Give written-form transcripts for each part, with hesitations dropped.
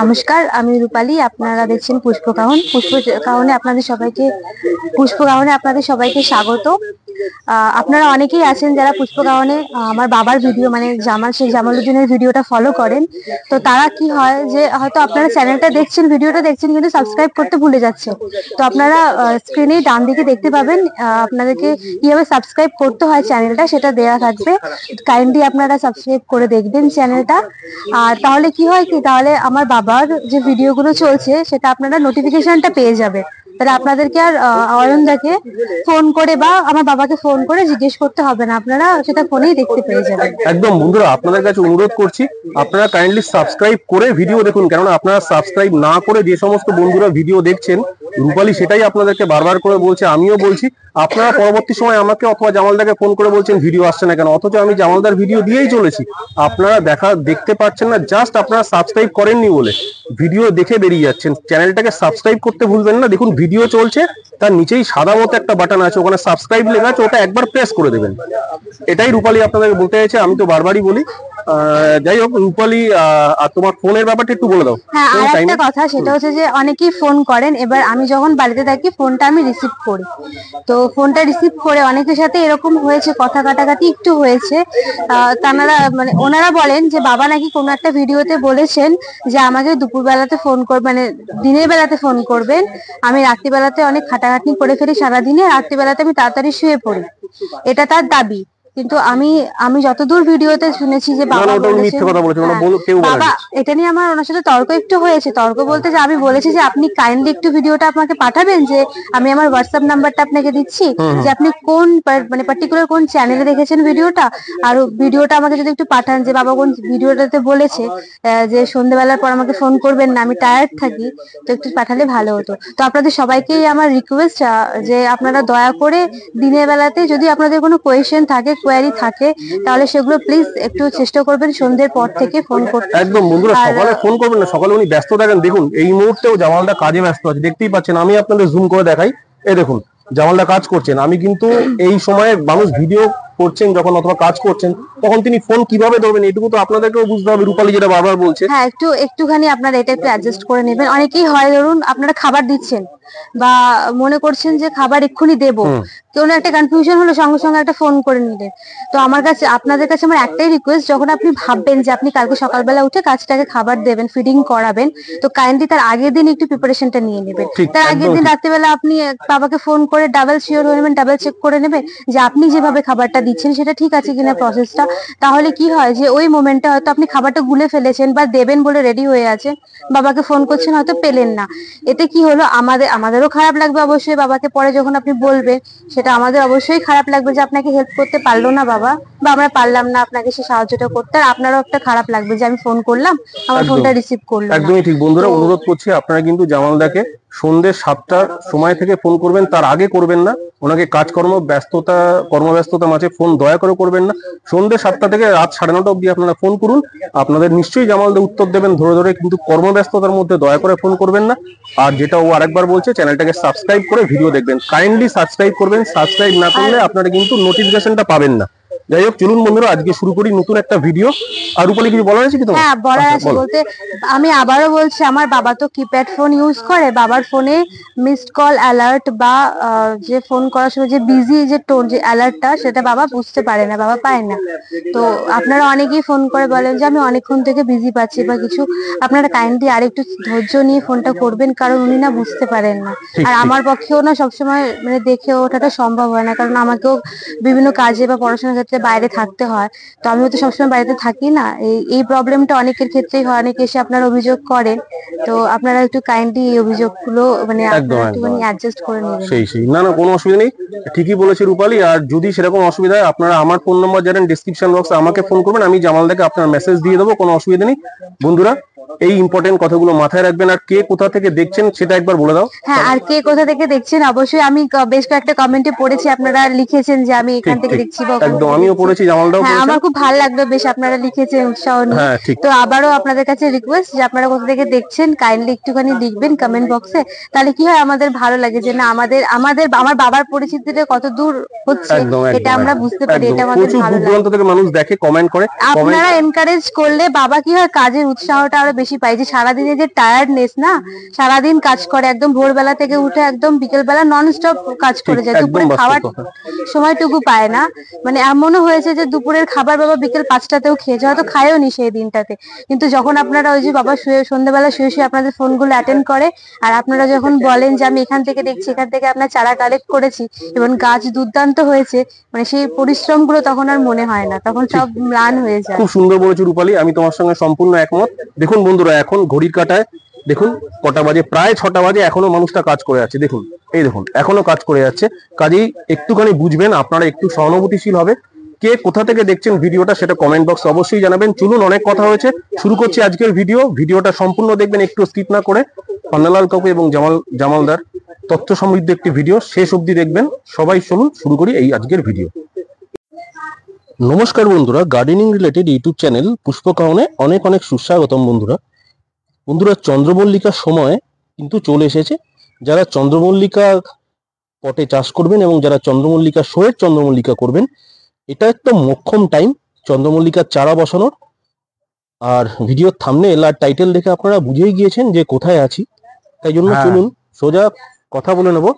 নমস্কার, আমি রূপালী। আপনারা দেখছেন পুষ্পকাহন। পুষ্পকাহনে আপনাদের সবাইকে স্বাগত। আপনারা অনেকেই আছেন যারা পুষ্পকাহনে আমার বাবার ভিডিও মানে শেখ জামালউদ্দিনের ভিডিওটা ফলো করেন। তো তারা কি হয় যে হয়তো আপনারা চ্যানেলটা দেখছেন, ভিডিওটা দেখছেন, কিন্তু সাবস্ক্রাইব করতে ভুলে যাচ্ছেন। তো আপনারা স্ক্রিনে ডান দিকে দেখতে পাবেন আপনাদেরকে কিভাবে সাবস্ক্রাইব করতে হয় চ্যানেলটা, সেটা দেওয়া থাকবে। কাইন্ডলি আপনারা সাবস্ক্রাইব করে দেখবেন চ্যানেলটা। আর তাহলে কি হয় কি, তাহলে আমার বাবার যে ভিডিওগুলো চলছে সেটা আপনারা নোটিফিকেশনটা পেয়ে যাবে। তাহলে আপনাদেরকে আর অয়নদাকে ফোন করে বা আমার বাবাকে ফোন করে জিজ্ঞেস করতে হবে না, আপনারা সেটা ফোনেই দেখতে পেয়ে যাবেন। একদম বন্ধুরা, আপনাদের কাছে অনুরোধ করছি আপনারা কাইন্ডলি সাবস্ক্রাইব করে ভিডিও দেখুন, কেননা আপনারা সাবস্ক্রাইব না করে যে সমস্ত বন্ধুরা ভিডিও দেখছেন, রূপালী সেটাই আপনাদেরকে বারবার করে বলছে, আমিও বলছি। আপনারা পরবর্তী সময় আমাকে অথবা জামালদাকে ফোন করে বলছেন ভিডিও আসছে না কেন, অথচ আমি জামালদার ভিডিও দিয়েই চলেছি। আপনারা দেখতে পাচ্ছেন না, জাস্ট আপনারা সাবস্ক্রাইব করেননি বলে ভিডিও দেখে বেরিয়ে যাচ্ছেন। চ্যানেলটাকে সাবস্ক্রাইব করতে ভুলবেন না। দেখুন ভিডিও চলছে, তার নিচেই সাদা মতো একটা বাটন আছে, ওখানে সাবস্ক্রাইব লেখা আছে, ওটা একবার প্রেস করে দেবেন। এটাই রূপালী আপনাদেরকে বলতে চাইছে, আমি তো বারবারই বলি। যাই হোক রূপালী, আর তোমার ফোনের ব্যাপারটা একটু বলে দাও। হ্যাঁ, আর একটা কথা, সেটা হচ্ছে যে অনেকেই ফোন করেন, এবার আমি যখন বাড়িতে থাকি ফোনটা আমি রিসিভ করি। তো ফোনটা রিসিভ করে অনেকের সাথে এরকম হয়েছে, কথা কাটাকাটি একটু হয়েছে। তারা মানে ওনারা বলেন যে বাবা নাকি কোনো একটা ভিডিওতে বলেছেন যে আমাকে দুপুরবেলাতে ফোন করবেন, মানে দিনের বেলাতে ফোন করবেন। আমি রাত্রিবেলাতে অনেক খাটাখাটনি করে ফেলি সারাদিনে, রাত্রিবেলাতে আমি তাড়াতাড়ি শুয়ে পড়ি, এটা তার দাবি। কিন্তু আমি যতদূর ভিডিওতে শুনেছি যে বাবা বাবা এটা নিয়ে আমার ওনার সাথে তর্ক একটু হয়েছে। তর্ক বলতে যে আমি বলেছি যে আপনি কাইন্ডলি একটু ভিডিওটা আমাকে পাঠাবেন, যে আমি আমার হোয়াটসঅ্যাপ নাম্বারটা আপনাকে দিচ্ছি, যে আপনি কোন মানে পার্টিকুলার কোন চ্যানেলে দেখেছেন ভিডিওটা, আর ভিডিওটা আমাকে যদি একটু পাঠান যে বাবা কোন ভিডিওটাতে বলেছে যে সন্ধ্যেবেলার পর আমাকে ফোন করবেন না, আমি টায়ার্ড থাকি, তো একটু পাঠালে ভালো হতো। তো আপনাদের সবাইকেই আমার রিকোয়েস্ট যে আপনারা দয়া করে দিনের বেলাতে যদি আপনাদের কোনো কোয়েশ্চেন থাকে, কোয়ারি থাকে, তাহলে সেগুলো প্লিজ একটু চেষ্টা করবেন সন্ধ্যের পর থেকে ফোন করতে। একদম বন্ধুরা, সকালে ফোন করবেন না, সকালে উনি ব্যস্ত থাকেন। দেখুন এই মুহূর্তেও জামালদা কাজে ব্যস্ত আছে, দেখতেই পাচ্ছেন। আমি আপনাদের জুম করে দেখাই, এই দেখুন জামালদা কাজ করছেন। আমি কিন্তু এই সময়ে মানুষ ভিডিও করছেন যখন অথবা কাজ করছেন, তখন তিনি ফোন কিভাবে ধরবেন এটুকু তো আপনাদেরকেও বুঝতে হবে। রূপালী যেটা বারবার বলছে, হ্যাঁ, একটুখানি আপনারা এটা একটু অ্যাডজাস্ট করে নেবেন। অনেকেই হয় ধরুন আপনারা খাবার দিচ্ছেন বা মনে করছেন যে খাবার এক্ষুনি দেবো, কোনো একটা কনফিউশন হলো, সঙ্গে সঙ্গে একটা ফোন করে নিলেন। তো আপনাদের কাছে আমার একটাই রিকোয়েস্ট, যখন আপনি ভাববেন যে আপনি কালকে সকালবেলা উঠে কাজটাকে খাবার দেবেন, ফিডিং করাবেন, তো কাইন্ডলি তার আগের দিন একটু প্রিপারেশনটা নিয়ে নেবেন। তার আগের দিন রাত্রিবেলা আপনি বাবাকে ফোন করে ডাবল শিওর হয়ে নেবেন, ডাবল চেক করে নেবেন যে আপনি যেভাবে খাবারটা দিচ্ছেন সেটা ঠিক আছে কিনা প্রসেসটা। তাহলে কি হয় যে ওই মোমেন্টে হয়তো আপনি খাবারটা গুলে ফেলেছেন বা দেবেন বলে রেডি হয়ে আছেন, বাবাকে ফোন করছেন হয়তো পেলেন না। এতে কি হলো, আমাদেরও খারাপ লাগবে অবশ্যই। বাবাকে পরে যখন আপনি বলবেন, সেটা আমাদের অবশ্যই খারাপ লাগবে যে আপনাকে হেল্প করতে পারলো না বাবা, বা আমরা পারলাম না আপনাকে সে সাহায্যটা করতে। আর আপনারও একটা খারাপ লাগবে যে আমি ফোন করলাম, আমার ফোনটা রিসিভ করলো না। একদমই ঠিক বন্ধুরা, অনুরোধ করছি আপনারা কিন্তু জামালদাকে সন্ধ্যে 7টার সময় থেকে ফোন করবেন, তার আগে করবেন না। ওনাকে কর্মব্যস্ততা মাঝে ফোন দয়া করে করবেন না। সন্ধ্যে 7টা থেকে রাত 9:30 অব্দি আপনারা ফোন করুন, আপনাদের নিশ্চয়ই জামালদা উত্তর দেবেন ধরে ধরে, কিন্তু কর্মব্যস্ততার মধ্যে দয়া করে ফোন করবেন না। আর যেটা ও আরেকবার বলছে, চ্যানেলটাকে সাবস্ক্রাইব করে ভিডিও দেখবেন। কাইন্ডলি সাবস্ক্রাইব করবেন, সাবস্ক্রাইব না করলে আপনারা কিন্তু নোটিফিকেশনটা পাবেন না। যাই হোক, চলুন বন্ধুরা আজকে শুরু করি নতুন একটা ভিডিও। আর রূপালী কিছু বলার আছে কি তোমার? হ্যাঁ, বলার আছে বলতে আমি আবারও বলছি, আমার বাবা তো কিপ্যাড ফোন ইউজ করে। বাবার ফোনে মিসড কল অ্যালার্ট বা যে ফোন করার সময় যে বিজি যে টোন, যে অ্যালার্টটা, সেটা বাবা বুঝতে পারে না, বাবা পায় না। তো আপনারা অনেকেই ফোন করে বলেন যে আমি অনেকক্ষণ থেকে বিজি পাচ্ছি বা কিছু। আপনারা কাইন্ডলি আর একটু ধৈর্য নিয়ে ফোনটা করবেন, কারণ উনি না বুঝতে পারেন না। আর আমার পক্ষেও না সবসময় মানে দেখে ওঠাটা সম্ভব হয় না, কারণ আমাকেও বিভিন্ন কাজে বা পড়াশোনার ক্ষেত্রে বাইরে থাকতে হয়। তো আমিও তো সবসময় বাড়িতে থাকি না। এই প্রবলেমটা অনেকের ক্ষেত্রেই হয়, অনেকে এসে আপনারা অভিযোগ করেন। তো আপনারা একটু কাইন্ডলি এই অভিযোগগুলো মানে একটুখানি অ্যাডজাস্ট করে নেবেন। সেই না না, কোনো অসুবিধা নেই, ঠিকই বলেছে রূপালী। আর যদি সেরকম অসুবিধা হয়, আপনারা আমার ফোন নাম্বার জানেন, ডেসক্রিপশন বক্সে আমাকে ফোন করবেন, আমি জামালদাকে আপনার মেসেজ দিয়ে দেবো, কোনো অসুবিধা নেই। বন্ধুরা এই ইম্পর্টেন্ট কথাগুলো মাথায় রাখবেন। আর কে কোথা থেকে দেখছেন সেটা একবার বলে দাও। হ্যাঁ, আর কে কোথা থেকে দেখছেন অবশ্যই আমি বেশ কয়েকটা কমেন্টে পড়েছি, আপনারা লিখেছেন যে আমি এখান থেকে দেখছি। একদম, আমিও পড়েছি, জামালদাও পড়েছে। আমার খুব ভালো লাগলো বেশ, আপনারা লিখেছেন উৎসাহ নিয়ে। তো আবারও আপনাদের কাছে রিকোয়েস্ট যে আপনারা কোথা থেকে দেখছেন কাইন্ডলি একটুখানি লিখবেন কমেন্ট বক্সে। তাহলে কি হয়, আমাদের ভালো লাগে যে না আমার বাবার পরিচিতিটা কত দূর হচ্ছে, এটা আমরা বুঝতে পারি, এটা আমাদের ভালো লাগে। মানুষ দেখে, কমেন্ট করে। আপনারা এনকারেজ করলে বাবা কি হয়, কাজের উৎসাহটা আরো বেশি বেশি পাই, যে সারাদিনে যে টায়ার্ডনেস না, সারাদিন কাজ করে একদম ভোরবেলা থেকে উঠে একদম বিকেল বেলা নন স্টপ কাজ করে যায়, দুপুরে একদম বাস্তব খাওয়ার কথা। সময়টুকু পায় না। মানে এমনও হয়েছে যে দুপুরের খাবার বাবা বিকেল 5টাতেও খেয়েছে, হয়তো খায়ও নি সেই দিনটাতে, কিন্তু যখন আপনারা ওই যে বাবা শুয়ে সন্ধ্যেবেলা শুয়ে শুয়ে আপনাদের ফোনগুলো অ্যাটেন্ড করে, আর আপনারা যখন বলেন যে আমি এখান থেকে দেখছি, এখান থেকে আপনার চারা কালেক্ট করেছি এবং গাছ দুর্দান্ত হয়েছে, মানে সেই পরিশ্রম গুলো তখন আর মনে হয় না, তখন সব ম্লান হয়ে যায়। খুব সুন্দর বলেছো রূপালী, আমি তোমার সঙ্গে সম্পূর্ণ একমত। দেখুন বন্ধুরা, এখন ঘড়ির কাঁটায় দেখুন কটা বাজে, প্রায় 6টা বাজে, এখনো মানুষটা কাজ করে যাচ্ছে। দেখুন, এই দেখুন এখনো কাজ করে যাচ্ছে। কাজেই একটুখানি বুঝবেন, আপনারা একটু সহানুভূতিশীল হবে। কে কোথা থেকে দেখছেন ভিডিওটা সেটা কমেন্ট বক্স অবশ্যই জানাবেন। চলুন, অনেক কথা হয়েছে, শুরু করছি আজকের ভিডিওটা সম্পূর্ণ দেখবেন, একটু স্কিপ না করে। পান্নালাল কাকু এবং জামালদার তথ্য সমৃদ্ধ একটি ভিডিও, শেষ অবধি দেখবেন সবাই। চলুন শুরু করি এই আজকের ভিডিও। নমস্কার বন্ধুরা, গার্ডেনিং রিলেটেড ইউটিউব চ্যানেল পুষ্পকাহনে অনেক অনেক সুস্বাগতম। বন্ধুরা চন্দ্রমল্লিকার সময় কিন্তু চলে এসেছে। যারা চন্দ্রমল্লিকা পটে চাষ করবেন এবং যারা চন্দ্রমল্লিকা শোয়ের চন্দ্রমল্লিকা করবেন, এটা একটা মোক্ষম টাইম চন্দ্রমল্লিকার চারা বসানোর। আর ভিডিওর থাম্বনেল আর টাইটেল দেখে আপনারা বুঝেই গিয়েছেন যে কোথায় আছি, তাই জন্য চলুন সোজা কথা বলে নেবো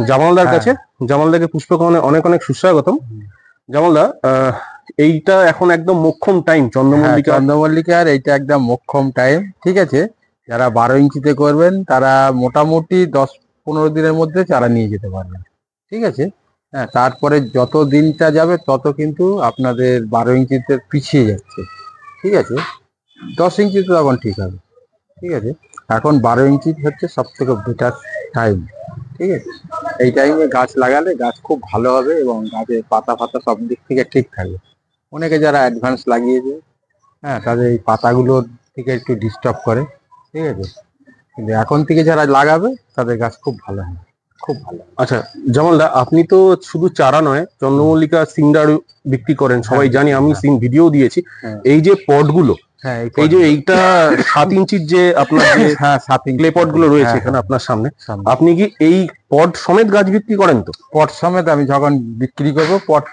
জামালদার কাছে। জামালদাকে পুষ্পকাহনে অনেক অনেক সুস্বাগতম। জামালদা, এইটা এখন একদম মোক্ষম টাইম চন্দ্রমল্লিকার, এইটা একদম মোক্ষম টাইম। ঠিক আছে, যারা 12 ইঞ্চিতে করবেন তারা মোটামুটি 10-15 দিনের মধ্যে চারা নিয়ে যেতে পারবেন। ঠিক আছে, হ্যাঁ, তারপরে যত দিনটা যাবে তত কিন্তু আপনাদের 12 ইঞ্চিতে পিছিয়ে যাচ্ছে। ঠিক আছে, 10 ইঞ্চিতে তখন ঠিক হবে। ঠিক আছে, এখন 12 ইঞ্চি হচ্ছে সব থেকে বেটার টাইম। ঠিক আছে, এই টাইমে গাছ লাগালে গাছ খুব ভালো হবে এবং গাছের পাতা ফাতা সব দিক থেকে ঠিক থাকবে। অনেকে যারা অ্যাডভান্স লাগিয়েছে, হ্যাঁ, তাদের এই পাতাগুলোর থেকে একটু ডিস্টার্ব করে। ঠিক আছে, কিন্তু এখন থেকে যারা লাগাবে তাদের গাছ খুব ভালো হবে, খুব ভালো। আচ্ছা জামালদা, আপনি তো শুধু চারা নয়, চন্দ্রমল্লিকা সিন্ডার বিক্রি করেন, সবাই জানি, আমি ভিডিও দিয়েছি। এই যে পটগুলো, হ্যাঁ, এই যে এইটা 7 ইঞ্চির যে আপনার যে 7 ইঞ্চি ক্লে পট গুলো রয়েছে এখানে আপনার সামনে, আপনি কি এই পট সমেত গাছ বিক্রি করেন? তো পট সমেত আমি যখন বিক্রি করবো পট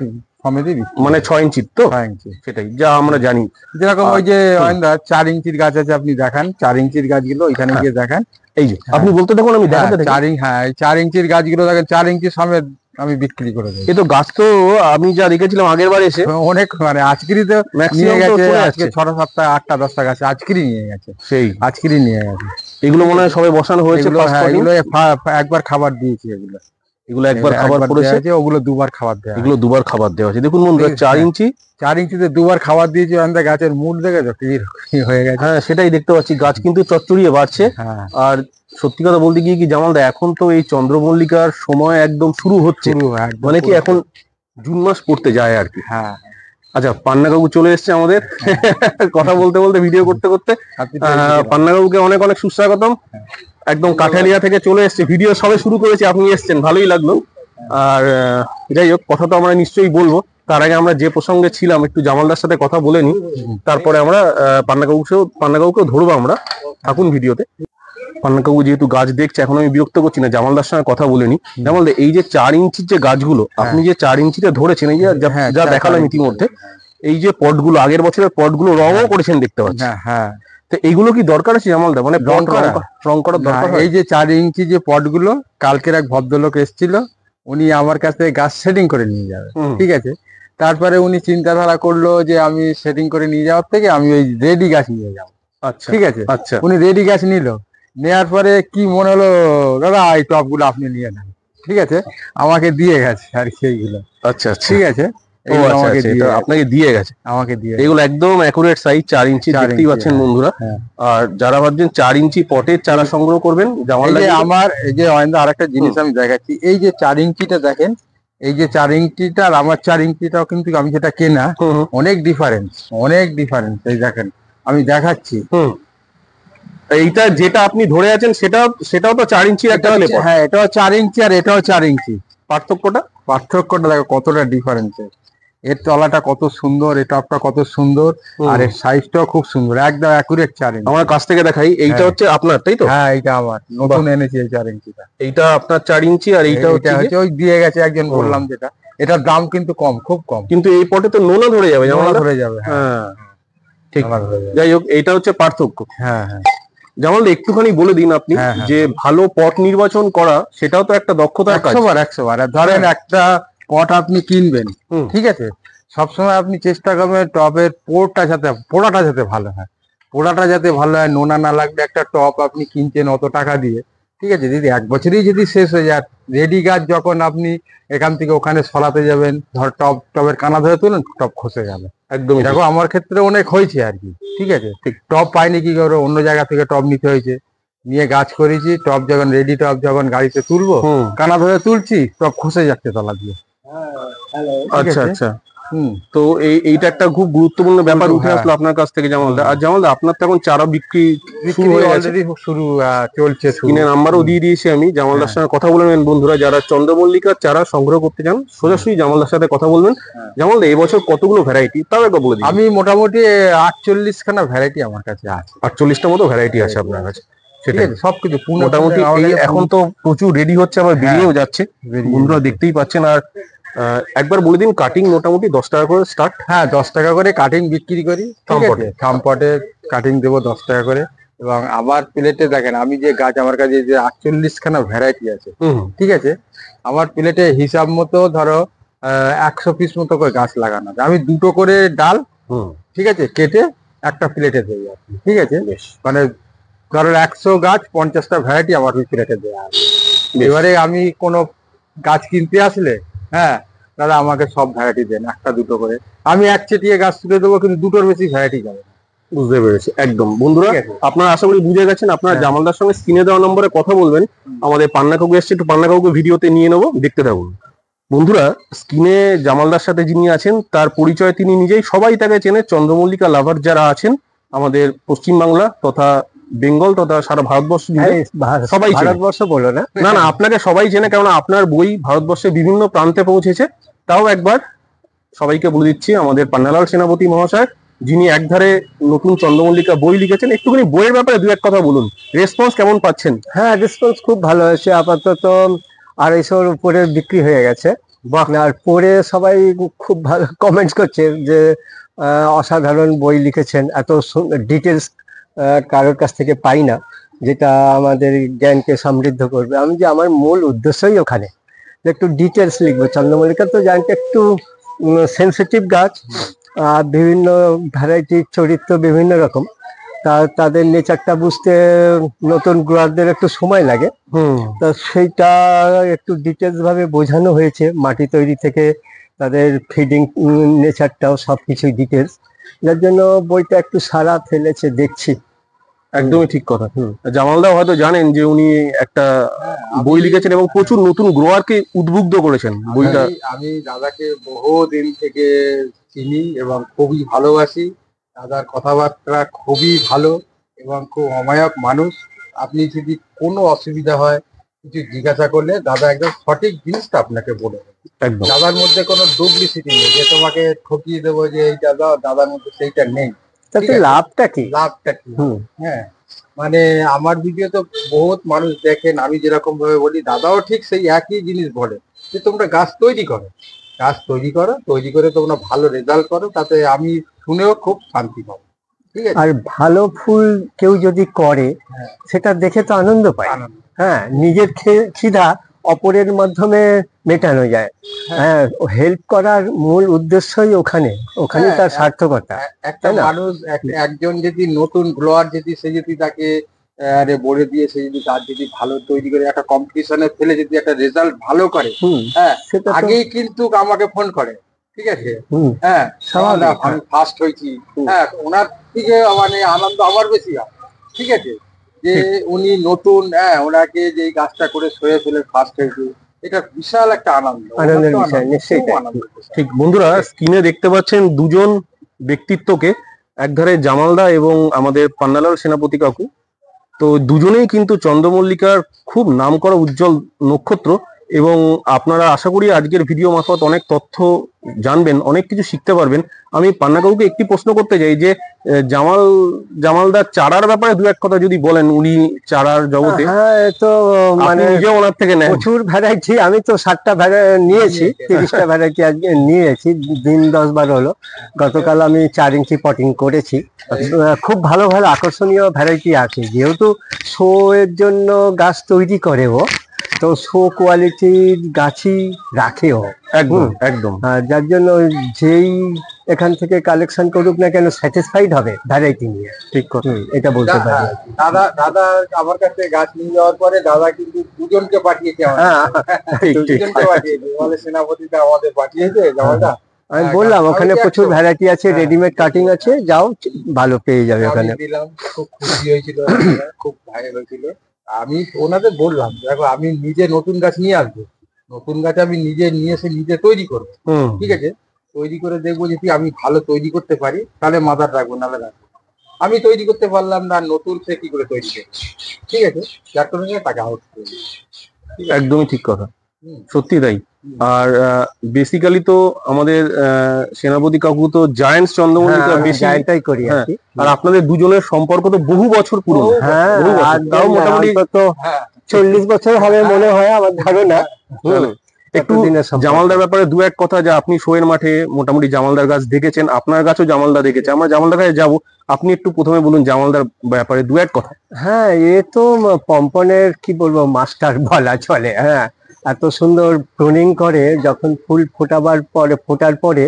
সমেতই বিক্রি, মানে 6 ইঞ্চির তো? 6 ইঞ্চি, সেটাই যা আমরা জানি। যেরকম ওই যে 4 ইঞ্চির গাছ আছে, আপনি দেখান 4 ইঞ্চির গাছগুলো ওইখানে গিয়ে দেখান। এই যে আপনি বলতে দেখুন, আমি দেখাতে থাকি। 4 ইঞ্চির গাছগুলো দেখেন, 4 ইঞ্চি সমেত আমি বিক্রি করে দিই। এই তো গাছ তো আমি যা দেখেছিলাম আগের বার এসে অনেক, মানে আজকেরই তো নিয়ে গেছে, আজকে 6টা 7টা 8টা 10টা গাছ আজকেরই নিয়ে গেছে, সেই আজকেরই নিয়ে গেছে। এগুলো মনে হয় সবাই বসানো হয়েছে। এগুলো একবার খাবার দিয়েছি, এগুলো একবার খাবার পড়েছে, ওগুলো দুবার খাবার দেওয়া, এগুলো দুবার খাবার দেওয়া আছে। দেখুন বন্ধুরা, 4 ইঞ্চিতে দুবার খাবার দিয়েছি। আমাদের গাছের মূল দেখেছো কি হয়ে গেছে? হ্যাঁ, সেটাই দেখতে পাচ্ছি, গাছ কিন্তু চচ্চড়িয়ে বাড়ছে। আর সত্যি কথা বলতে গিয়ে কি জামালদা, এখন তো এই চন্দ্রমল্লিকার সময় একদম শুরু হচ্ছে, মানে কি এখন জুন মাস পড়তে যায় আর কি। হ্যাঁ, আচ্ছা, পান্না কাকু চলে এসছে আমাদের কথা বলতে বলতে, ভিডিও করতে করতে। পান্না কাকুকে অনেক অনেক সুস্বাগতম। একদম কাঠালিয়া থেকে চলে এসছে, ভিডিও সবে শুরু করেছি, আপনি এসছেন, ভালোই লাগলো। আর যাই হোক, কথা তো আমরা নিশ্চয়ই বলবো, তার আগে আমরা যে প্রসঙ্গে ছিলাম একটু জামালদার সাথে কথা বলে নিই, তারপরে আমরা পান্না কাকুকেও ধরবো আমরা। থাকুন ভিডিওতে। পান্না কাকু যেহেতু গাছ দেখছে, এখন আমি বিরক্ত করছি না, জামালদার সঙ্গে কথা বলে নি। জামালদা, এই যে 4 ইঞ্চির যে গাছগুলো আপনি যে 4 ইঞ্চিতে ধরেছেন, এই যে যা দেখালাম ইতিমধ্যে, এই যে পটগুলো আগের বছরের পটগুলো রঙও করেছেন দেখতে পাচ্ছি। হ্যাঁ, তো এইগুলো কি দরকার আছে জামালদা, মানে রং করার দরকার? এই যে 4 ইঞ্চি যে পটগুলো, কালকের এক ভদ্রলোক এসেছিল, উনি আমার কাছ থেকে গাছ সেটিং করে নিয়ে যাবে। ঠিক আছে, তারপরে উনি চিন্তাধারা করলো যে আমি সেটিং করে নিয়ে যাওয়ার থেকে আমি ওই রেডি গাছ নিয়ে যাবো। আচ্ছা, ঠিক আছে, আচ্ছা, উনি রেডি গাছ নেওয়ার পরে কি মনে হলো, দাদা এই টপগুলো আপনি নিয়ে নেন। ঠিক আছে, আমাকে দিয়ে গেছে আর সেইগুলো। আচ্ছা, ঠিক আছে, আপনাকে দিয়ে গেছে, আমাকে দিয়ে এগুলো একদম অ্যাকুরেট সাইজ 4 ইঞ্চি, দেখতেই পাচ্ছেন বন্ধুরা। আর যারা ভাবছেন 4 ইঞ্চি পটের চারা সংগ্রহ করবেন, আমার এই যে আরেকটা জিনিস আমি দেখাচ্ছি, এই যে 4 ইঞ্চিটা দেখেন, এই যে 4 ইঞ্চিটা আর আমার 4 ইঞ্চিটাও কিন্তু আমি যেটা কেনা, অনেক ডিফারেন্স। এই দেখেন, আমি দেখাচ্ছি। এইটা যেটা আপনি ধরে আছেন সেটাও তো 4 ইঞ্চি একটা হলে, হ্যাঁ, এটাও 4 ইঞ্চি আর এটাও 4 ইঞ্চি। পার্থক্যটা দেখো কতটা ডিফারেন্স। এর তলাটা কত সুন্দর, এর টপটা কত সুন্দর, আর এর সাইজটাও খুব সুন্দর, একদম অ্যাকুরেট 4 ইঞ্চি। আমার কাছ থেকে দেখাই, এইটা হচ্ছে আপনার, তাই তো? হ্যাঁ, এইটা আমার নতুন এনেছি, এই 4 ইঞ্চিটা। এইটা আপনার 4 ইঞ্চি, আর এইটা হচ্ছে ওই দিয়ে গেছে একজন, বললাম যেটা, এটার দাম কিন্তু কম, খুব কম। কিন্তু এই পটে তো নোনা ধরে যাবে, ধরে যাবে। হ্যাঁ, ঠিক। আলাদা হয়ে যাবে। যাই হোক, এটা হচ্ছে পার্থক্য। হ্যাঁ হ্যাঁ জামাল একটুখানি বলে দিন আপনি হ্যাঁ, হ্যাঁ। যে ভালো পট নির্বাচন করা সেটাও তো একটা দক্ষতার কাজ। 100 বার। আর ধরেন একটা পট আপনি কিনবেন, হুম। ঠিক আছে, সবসময় আপনি চেষ্টা করবেন টবের পোড়াটা যাতে ভালো হয়, পোড়াটা যাতে ভালো হয়, নোনা না লাগলে একটা টব আপনি কিনছেন অত টাকা দিয়ে, ঠিক আছে, যদি 1 বছরেই যদি শেষ হয়ে যায়, রেডি গাছ যখন আপনি এখান থেকে ওখানে সরাতে যাবেন, ধর টবের কানা ধরে তুলেন, টব খসে গেল। একদমই ঠিক। দেখো আমার ক্ষেত্রে অনেক হয়েছে আর কি, ঠিক আছে, ঠিক টব পাইনি কি করে, অন্য জায়গা থেকে টব নিতে হয়েছে, নিয়ে গাছ করেছি, টব যখন রেডি টব যখন গাড়িতে তুলবো, হুম। কানা ধরে তুলছি, টব খসে যাচ্ছে তলা দিয়ে। আচ্ছা আছে। আচ্ছা। হুম। তো এইটা একটা খুব গুরুত্বপূর্ণ ব্যাপার উঠে হ্যাঁ। আসলো আপনার কাছ থেকে জামালদা। আর জামালদা আপনার তো এখন চারা বিক্রি শুরু হয়ে গেছে, অলরেডি শুরু চলছে। স্ক্রিনে নাম্বারও দিয়ে দিয়েছি আমি। জামালদার হ্যাঁ। সঙ্গে কথা বলে নেন বন্ধুরা, যারা চন্দ্রমল্লিকার চারা সংগ্রহ করতে চান সোজাসুজি জামালদার সাথে কথা বলবেন। হ্যাঁ। জামালদা এবছর কতগুলো ভ্যারাইটি তাও একবার বলে দিন। আমি মোটামুটি 48খানা ভ্যারাইটি আমার কাছে আছে, 48টা মতো ভ্যারাইটি আছে আপনার কাছে, ঠিক সেটাই আছে, সবকিছু মোটামুটি। এই এখন তো প্রচুর রেডি হচ্ছে, আবার বেরিয়েও যাচ্ছে, বেরিয়ে বন্ধুরা দেখতেই পাচ্ছেন। আর একবার বলে দিন, কাটিং মোটামুটি 10 টাকা করে স্টার্ট। হ্যাঁ 10 টাকা করে কাটিং বিক্রি করি, ঠিক আছে, থামপটে কাটিং দেবো 10 টাকা করে। এবং আমার প্লেটে দেখেন, আমি যে গাছ আমার কাছে যে 48খানা ভ্যারাইটি আছে, ঠিক আছে, আমার প্লেটে হিসাব মতো ধরো 100 পিস মতো করে গাছ লাগানো আছে। আমি 2টো করে ডাল, ঠিক আছে, কেটে একটা প্লেটে দেই আর কি, ঠিক আছে, মানে ধরো 100 গাছ 50টা ভ্যারাইটি আমার ওই প্লেটে দেওয়া আছে। এবারে আমি কোনো গাছ কিনতে আসলে, হ্যাঁ দাদা আমাকে সব ভ্যারাইটি দেন, 1-2টো করে, আমি একচেটিয়ে গাছ তুলে দেবো, কিন্তু 2টোর বেশি ভ্যারাইটি যাবে না। বুঝতে পেরেছি একদম। বন্ধুরা ঠিক আছে। আপনারা আশা করি বুঝে গেছেন। আপনারা হ্যাঁ। জামালদার সঙ্গে স্ক্রিনে দেওয়া নম্বরে কথা বলবেন। আমাদের পান্না কাকু এসছে, একটু পান্না কাকুকে ভিডিওতে নিয়ে নেবো, দেখতে থাকুন। বন্ধুরা স্ক্রিনে জামালদার সাথে যিনি আছেন তার পরিচয় তিনি নিজেই, সবাই তাকে চেনে। চন্দ্রমল্লিকা লাভার যারা আছেন আমাদের পশ্চিমবাংলা তথা বেঙ্গল তথা সারা ভারতবর্ষ জুড়ে সবাই চেনে। ভারতবর্ষ বলো না, না না, আপনাকে সবাই চেনে, কেননা আপনার বই ভারতবর্ষের বিভিন্ন প্রান্তে পৌঁছেছে। তাও একবার সবাইকে বলে দিচ্ছি, আমাদের পান্নালাল সেনাপতি মহাশয়, যিনি একধারে নতুন চন্দ্রমল্লিকা বই লিখেছেন। একটুখানি বইয়ের ব্যাপারে দু এক কথা বলুন, রেসপন্স কেমন পাচ্ছেন? হ্যাঁ, রেসপন্স খুব ভালো হয়েছে। আপাতত 250-র উপরে বিক্রি হয়ে গেছে। আর পড়ে সবাই খুব ভালো কমেন্টস করছে যে অসাধারণ বই লিখেছেন, এত ডিটেলস কারোর কাছ থেকে পাই না, যেটা আমাদের জ্ঞানকে সমৃদ্ধ করবে। আমি যে আমার মূল উদ্দেশ্যই ওখানে যে একটু ডিটেলস লিখবো। চন্দ্রমল্লিকা তো জানতে একটু সেন্সিটিভ গাছ, বিভিন্ন ভ্যারাইটির চরিত্র বিভিন্ন রকম, তাদের নেচারটা বুঝতে নতুন গ্রোয়ারদের একটু সময় লাগে। তো সেইটা একটু ডিটেলস ভাবে বোঝানো হয়েছে, মাটি তৈরি থেকে তাদের ফিডিং নেচারটাও সবকিছুই ডিটেলস, যার জন্য বইটা একটু সাড়া ফেলেছে দেখছি। একদমই ঠিক কথা। জামালদা হয়তো জানেন যে উনি একটা বই লিখেছেন এবং প্রচুর নতুন গ্রোয়ারকে উদ্বুদ্ধ করেছেন বইটা। আমি দাদাকে বহুদিন থেকে চিনি এবং খুবই ভালোবাসি। দাদার কথাবার্তা খুবই ভালো এবং খুব অমায়ক মানুষ। আপনি যদি কোনো অসুবিধা হয়, কিছু জিজ্ঞাসা করলে দাদা একদম সঠিক জিনিসটা আপনাকে বলে দেবে। একদম দাদার মধ্যে কোনো ডুপ্লিসিটি নেই যে তোমাকে ঠকিয়ে দেবো যে এইটা দাও, দাদার মধ্যে সেইটা নেই। তাতে লাভটা কি? লাভটা কি? হ্যাঁ, মানে আমার ভিডিও তো বহুত মানুষ দেখেন, আমি যেরকম ভাবে বলি দাদাও ঠিক সেই একই জিনিস বলে যে তোমরা গাছ তৈরি করো, তৈরি করে তোমরা ভালো রেজাল্ট করো, তাতে আমি শুনেও খুব শান্তি পাবো। ঠিক আছে। আর ভালো ফুল কেউ যদি করে, হ্যাঁ। সেটা দেখে তো আনন্দ পায়। আনন্দ। হ্যাঁ, নিজের খিদা অপরের মাধ্যমে মেটানো যায়। হ্যাঁ, হেল্প করার মূল উদ্দেশ্যই ওখানে হ্যাঁ, তার সার্থকতা। একটা তাই না? মানুষ একজন যদি নতুন গ্লোয়ার যদি সে যদি তাকে আরে বলে দিয়ে সে যদি তার যদি ভালো তৈরি করে একটা কম্পিটিশনে ফেলে যদি একটা রেজাল্ট ভালো করে, হ্যাঁ, সেটা তো আগেই কিন্তু আমাকে ফোন করে, ঠিক আছে, হুম, হ্যাঁ স্বাভাবিক। আমি ফার্স্ট হয়েছি, হ্যাঁ ওনার থেকে মানে আনন্দ আমার বেশি হয়, ঠিক আছে, যে উনি নতুন, হ্যাঁ ওনাকে যে এই গাছটা করে সয়ে ফেলে ফার্স্ট হয়েছে, এটা বিশাল একটা আনন্দ, আনন্দের বিষয়, নিশ্চয়ই তাই। ঠিক। বন্ধুরা স্ক্রিনে দেখতে পাচ্ছেন দুজন ব্যক্তিত্বকে, একধারে জামালদা এবং আমাদের পান্নালাল সেনাপতি কাকু। তো দুজনেই কিন্তু চন্দ্রমল্লিকার খুব নামকরা উজ্জ্বল নক্ষত্র এবং আপনারা আশা করি আজকের ভিডিও মারফত অনেক তথ্য জানবেন, অনেক কিছু শিখতে পারবেন। আমি পান্না কাকুকে একটি প্রশ্ন করতে চাই যে জামালদার চারার ব্যাপারে দু এক কথা যদি বলেন, উনি চারার জগতে হ্যাঁ, এ তো মানে মানে নিজে ওনার থেকে নেন। প্রচুর ভ্যারাইটি, আমি তো 60টা নিয়েছি, 30টা ভ্যারাইটি আজকে নিয়েছি, দিন 10-12 হলো। গতকাল আমি 4 ইঞ্চি পটিং করেছি। খুব ভালো ভালো আকর্ষণীয় ভ্যারাইটি আছে, যেহেতু শো এর জন্য গাছ তৈরি করে ও, তো শো কোয়ালিটির গাছই রাখে ও। একদম একদম যার জন্য যেই এখান থেকে কালেকশন করুক না কেন স্যাটিসফাইড হবে ভ্যারাইটি নিয়ে। ঠিক কথা। এটা বলতে পারি। দাদা আমার কাছে গাছ নিয়ে যাওয়ার পরে দাদা কিন্তু দুজনকে পাঠিয়েছে ঠিক ঠিক দুজনকে পাঠিয়েছে, বলে সেনাপতিটা আমাদের পাঠিয়েছে জামালদা। আমি বললাম ওখানে প্রচুর ভ্যারাইটি আছে, রেডিমেড কাটিং আছে, যাও ভালো পেয়ে যাবে ওখানে। দিলাম, খুব খুশি হয়েছিল, খুব ভাইরাল হয়েছিল। আমি ওনাদের বললাম, দেখো আমি নিজে নতুন গাছ নিয়ে আসবো, নতুন গাছ আমি নিজে নিয়ে এসে নিজে তৈরি করবো, ঠিক আছে, তৈরি করে দেখবো যদি আমি ভালো তৈরি করতে পারি তাহলে মাদার রাখবো, নাহলে রাখবো। আমি তৈরি করতে পারলাম না, নতুন সে কি করে তৈরি করবে, ঠিক আছে, যার কারণে টাকা আউট করবে। একদমই ঠিক কথা, সত্যি তাই। আর বেসিক্যালি তো আমাদের সেনাপতি কাকু তো জায়ান্টস চন্দ্রমল্লিকা বেশি জায়গাটাই করি আর কি। আর আপনাদের দুজনের সম্পর্ক তো বহু বছর পুরনো। হ্যাঁ, বহু বছর, তাও মোটামুটি তো 40 বছর হবে মনে হয় আমার ধারণা। একটু জামালদার ব্যাপারে দু এক কথা, যা আপনি শোয়ের মাঠে মোটামুটি জামালদার গাছ দেখেছেন, আপনার গাছও জামালদা দেখেছে, আমরা জামালদার কাছে যাবো, আপনি একটু প্রথমে বলুন জামালদার ব্যাপারে দু এক কথা। হ্যাঁ, এ তো পম্পনের কি বলবো মাস্টার বলা চলে। হ্যাঁ, এত সুন্দর প্রুনিং করে, যখন ফুল ফোটার পরে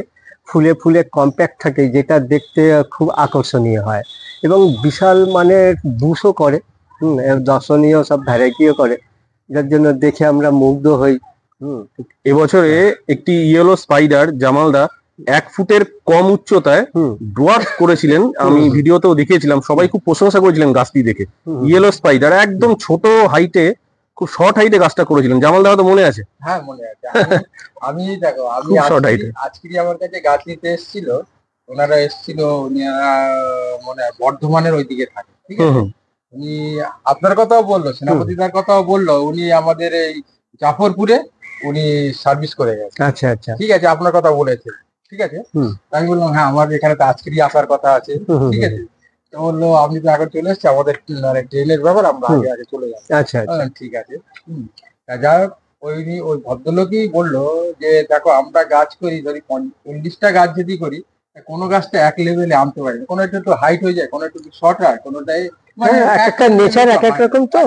ফুলে ফুলে কম্প্যাক্ট থাকে, যেটা দেখতে খুব আকর্ষণীয় হয়, এবং বিশাল মানের বুশও করে, দর্শনীয় সব ভ্যারাইটিও করে, যার জন্য দেখে আমরা মুগ্ধ হই। এবছরে একটি ইয়েলো স্পাইডার জামালদা 1 ফুটের কম উচ্চতায় ডোয়ার্ফ করেছিলেন, আমি ভিডিওতেও দেখিয়েছিলাম, সবাই খুব প্রশংসা করেছিলেন গাছটি দেখে। ইয়েলো স্পাইডার একদম ছোট হাইটে, খুব শর্ট হাইটে গাছটা করেছিলেন, জামালদা হয়তো মনে আছে। হ্যাঁ মনে আছে। আমি দেখো, আমি খুব short height এ। আজকে আমার কাছে গাছ নিতে এসেছিল, ওনারা এসেছিল, মনে হয় বর্ধমানের ওইদিকে থাকে, ঠিক আছে, উনি আপনার কথাও বললো, সেনাপতিদার কথাও বললো, উনি আমাদের এই জাফরপুরে উনি সার্ভিস করে গেছে। আচ্ছা আচ্ছা, ঠিক আছে, আপনার কথা বলেছে, ঠিক আছে। আমি বললাম হ্যাঁ আমার এখানে তো আজকেরই আসার কথা আছে, ঠিক আছে। তো বললো আপনি তো এখন চলে এসছে, আমাদের ট্রেনের ব্যাপার, আমরা আগে আগে চলে যাবো। আচ্ছা আচ্ছা, ঠিক আছে। যা হোক, ওই ভদ্রলোকই বললো যে দেখো আমরা গাছ করি, যদি 40টা গাছ যদি করি, কোনো গাছটা এক লেভেলে আনতে পারি না, কোনো একটু হাইট হয়ে যায়, কোনো একটু শর্ট হয়, কোনোটাই মানে একটা নেচার এক এক রকম তো।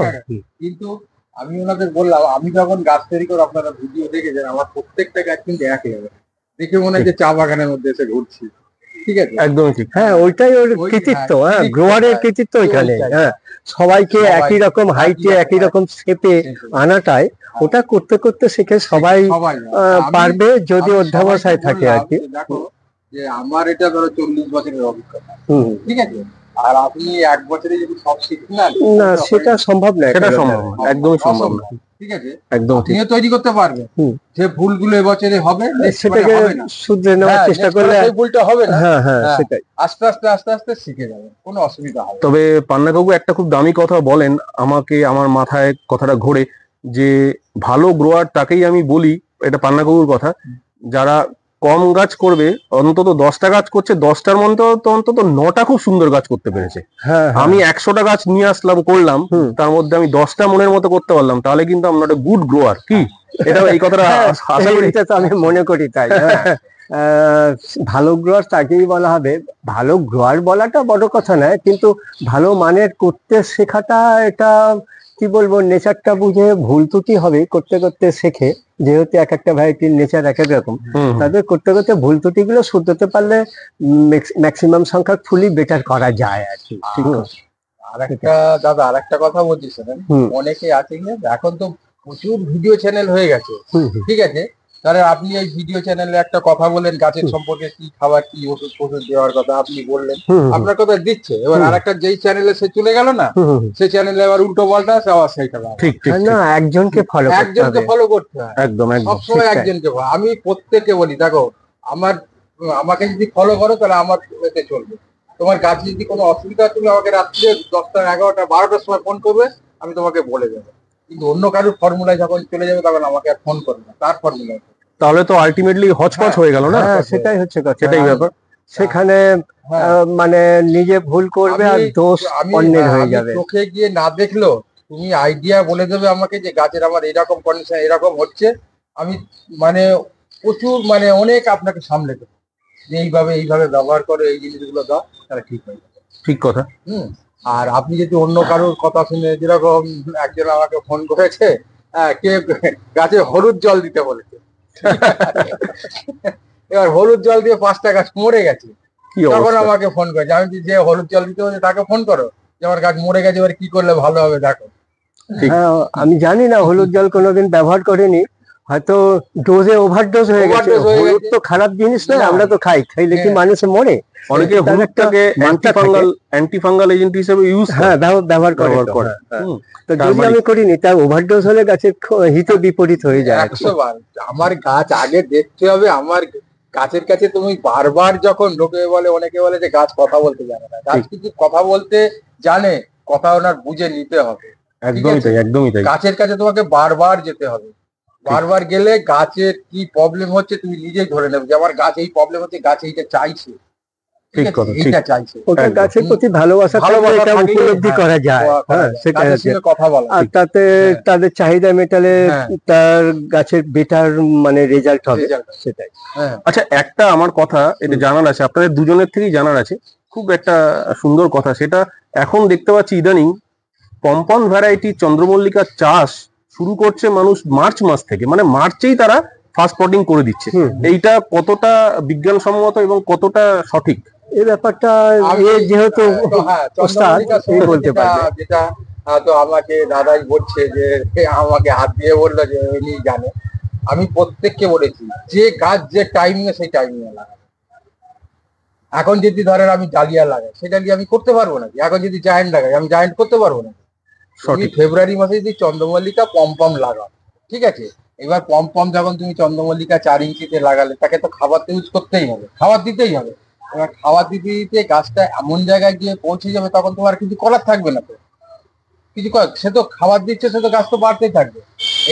কিন্তু আমি ওনাদের বললাম, আমি যখন গাছ তৈরি করে, আপনারা ভিডিও দেখেছেন, আমার প্রত্যেকটা গাছ কিন্তু এক লেভেল, দেখে মনে হয় যে চা বাগানের মধ্যে এসে ঘুরছি, ঠিক আছে। একদমই ঠিক। হ্যাঁ, ওইটাই ওর কৃতিত্ব। হ্যাঁ, গ্রোয়ারের কৃতিত্ব ওইখানে। হ্যাঁ, সবাইকে একই রকম হাইটে একই রকম শেপে আনাটাই, ওটা করতে করতে শিখে সবাই পারবে, যদি অধ্যাবসায় থাকে আর কি। দেখো যে আমার এটা ধরো 40 বছরের অভিজ্ঞতা, ঠিক আছে, আর আপনি 1 বছরে যদি সব শিখেন না, সেটা সম্ভব না, সেটা সম্ভব না, একদমই সম্ভব না, ঠিক আছে। একদম ঠিক। আপনিও তৈরি করতে পারবেন, যে ভুলগুলো এবছরে হবে সেটাকে শুধরে নেওয়ার চেষ্টা করলে ওই ভুলটা হবে না। হ্যাঁ হ্যাঁ, সেটাই। আস্তে আস্তে আস্তে আস্তে শিখে যাবেন, কোনো অসুবিধা হবে না। তবে পান্না কাকু একটা খুব দামি কথা বলেন, আমাকে আমার মাথায় কথাটা ঘোরে, যে ভালো গ্রোয়ার তাকেই আমি বলি, এটা পান্না কাকুর কথা, যারা কম গাছ করবে, অন্তত 10টা গাছ করছে, 10টার মধ্যে অন্তত 9টা খুব সুন্দর গাছ করতে পেরেছে। হ্যাঁ, আমি 100টা গাছ নিয়ে আসলাম, করলাম, তার মধ্যে আমি 10টা মনের মতো করতে পারলাম, তাহলে কিন্তু আমরা একটা গুড গ্রোয়ার। কি এটা, এই কথাটা আশা করি। এটা তো আমি মনে করি তাই। ভালো গ্রোয়ার তাকেই বলা হবে। ভালো গ্রোয়ার বলাটা বড় কথা নয়, কিন্তু ভালো মানের করতে শেখাটা, এটা কি বলবো, নেচারটা বুঝে ভুল ত্রুটি হবে, করতে করতে শেখে, যেহেতু এক একটা ভ্যারাইটির নেচার এক এক রকম, তাদের করতে করতে ভুল ত্রুটিগুলো শুধরাতে পারলে ম্যাক্সিমাম সংখ্যক ফুলই বেটার করা যায় আর কি। ঠিক আছে। আরেকটা দাদা, আরেকটা কথা বলছি শোনেন, অনেকে আছে কি এখন তো প্রচুর ভিডিও চ্যানেল হয়ে গেছে, ঠিক আছে, তাহলে আপনি এই ভিডিও চ্যানেলে একটা কথা বলেন গাছের সম্পর্কে, কি খাবার, কি ওষুধ ফষুধ দেওয়ার কথা আপনি বললেন, আপনার কথা দিচ্ছে, এবার আরেকটা যেই চ্যানেলে সে চলে গেল না, সেই চ্যানেলে আবার উল্টো পাল্টা আছে, আবার সেইটা ঠিক ঠিক। না, একজনকে ফলো করতে হয়, একদম একদম সবসময় একজনকে। আমি প্রত্যেককে বলি, দেখো আমাকে যদি ফলো করো তাহলে আমার এতে চলবে, তোমার গাছ যদি কোনো অসুবিধা, তুমি আমাকে রাত্রে 10টা 11টা 12টার সময় ফোন করবে, আমি তোমাকে বলে দেবো, কিন্তু অন্য কারোর ফর্মুলায় যখন চলে যাবে তখন আমাকে আর ফোন করবে না, তার ফর্মুলায়। তাহলে তো আলটিমেটলি হচপচ হয়ে গেল না? হ্যাঁ, সেটাই হচ্ছে কথা। সেটাই ব্যাপার। সেখানে হ্যাঁ, মানে নিজে ভুল করবে আর দোষ অন্যের হয়ে যাবে। চোখে গিয়ে না দেখলো তুমি আইডিয়া বলে দেবে আমাকে যে গাছের আমার এরকম কন্ডিশন এরকম হচ্ছে, আমি মানে প্রচুর মানে অনেক আপনাকে সামলে দেবো যে এইভাবে ব্যবহার করো, এই জিনিসগুলো দাও, তাহলে ঠিক হয়ে যাবে। ঠিক কথা। আর আপনি যদি অন্য কারোর কথা শুনে, যেরকম একজন আমাকে ফোন করেছে, কে গাছে হলুদ জল দিতে বলেছে, এবার হলুদ জল দিয়ে 5টা গাছ মরে গেছে। কি তখন অবস্থা! আমাকে ফোন করেছে, আমি বলছি, যে হলুদ জল দিতে বলেছে তাকে ফোন করো, যে আমার গাছ মরে গেছে, এবার কি করলে ভালো হবে দেখো। ঠিক। হ্যাঁ, আমি জানি না, হলুদ জল কোনোদিন ব্যবহার করিনি, হয়তো ডোজে ওভারডোজ হয়ে গেছে। Overdose হয়ে হলুদ গেছে। তো খারাপ জিনিস নয়, না। আমরা তো খাই, খাইলে কি হ্যাঁ। মানুষ মরে? অনেকে তার একটা হলুদটাকে মাত্রা অ্যান্টিফাঙ্গাল এজেন্ট হিসেবে ইউজ হ্যাঁ, ব্যবহার করে ব্যবহার তো, করে। হ্যাঁ, হ্যাঁ। হুম। তো তার যদি মানে- আমি করিনি, তার ওভারডোজ হলে গাছের হিতে বিপরীত হয়ে যায় আর কি। 100 বার আমার গাছ আগে দেখতে হবে। আমার গাছের কাছে তুমি বারবার যখন লোকে বলে, অনেকে বলে যে গাছ কথা বলতে জানে না, গাছ কিন্তু কথা বলতে জানে, কথা ওনার বুঝে নিতে হবে। একদমই তাই, একদমই তাই। গাছের কাছে তোমাকে বারবার যেতে হবে, বারবার গেলে গাছের কি প্রবলেম হচ্ছে তুমি নিজেই ধরে নেবে যে আমার গাছ এই প্রবলেম হচ্ছে, গাছ এইটা চাইছে, ঠিক কথা, ঠিক। এইটা চাইছে। ওটা একদম। গাছের প্রতি ভালোবাসা থাকলে ভালোবাসা এটা থাকলে, উপলব্ধি হ্যাঁ, করা যায়। হ্যাঁ, সেটাই গাছের হচ্ছে। সঙ্গে কথা বলা। আর তাতে হ্যাঁ। তাদের চাহিদা মেটালে হ্যাঁ। তার গাছের বেটার মানে রেজাল্ট হবে, Result। সেটাই। হ্যাঁ, আচ্ছা, একটা আমার কথা এটা জানার আছে, আপনাদের দুজনের থেকেই জানার আছে, খুব একটা সুন্দর কথা। সেটা এখন দেখতে পাচ্ছি ইদানিং পম্পন ভ্যারাইটি চন্দ্রমল্লিকার চাষ শুরু করছে মানুষ মার্চ মাস থেকে, মানে মার্চেই তারা ফার্স্ট পটিং করে দিচ্ছে। হুম। এইটা কতটা বিজ্ঞানসম্মত এবং কতটা সঠিক? এই ব্যাপারটা আমি- এ যেহেতু তো হ্যাঁ, ওস্তাদ, চন্দ্রমল্লিকার এই সঙ্গে বলতে পারবে। যেটা তো আমাকে দাদাই বলছে, যে আমাকে হাত দিয়ে বললো যে উনি জানে। আমি প্রত্যেককে বলেছি যে গাছ যে টাইমিংয়ে সেই টাইমিংয়ে লাগাবে। এখন যদি ধরেন আমি ডালিয়া লাগাই, সেই ডালিয়া আমি করতে পারবো নাকি? এখন যদি জায়েন্ট লাগাই, আমি জায়েন্ট করতে পারবো না। তুমি সঠিক। ফেব্রুয়ারি মাসে যদি চন্দ্রমল্লিকা পম লাগাও, ঠিক আছে, এবার পম যখন তুমি চন্দ্রমল্লিকা 4 ইঞ্চিতে লাগালে, তাকে তো খাবার তো ইউজ করতেই হবে, খাবার দিতেই হবে। এবার খাবার দিতে দিতে গাছটা এমন জায়গায় গিয়ে পৌঁছে যাবে, তখন তোমার কিছু করার থাকবে না। তো কিছু সে তো খাবার দিচ্ছে, সে তো গাছ তো বাড়তেই থাকবে।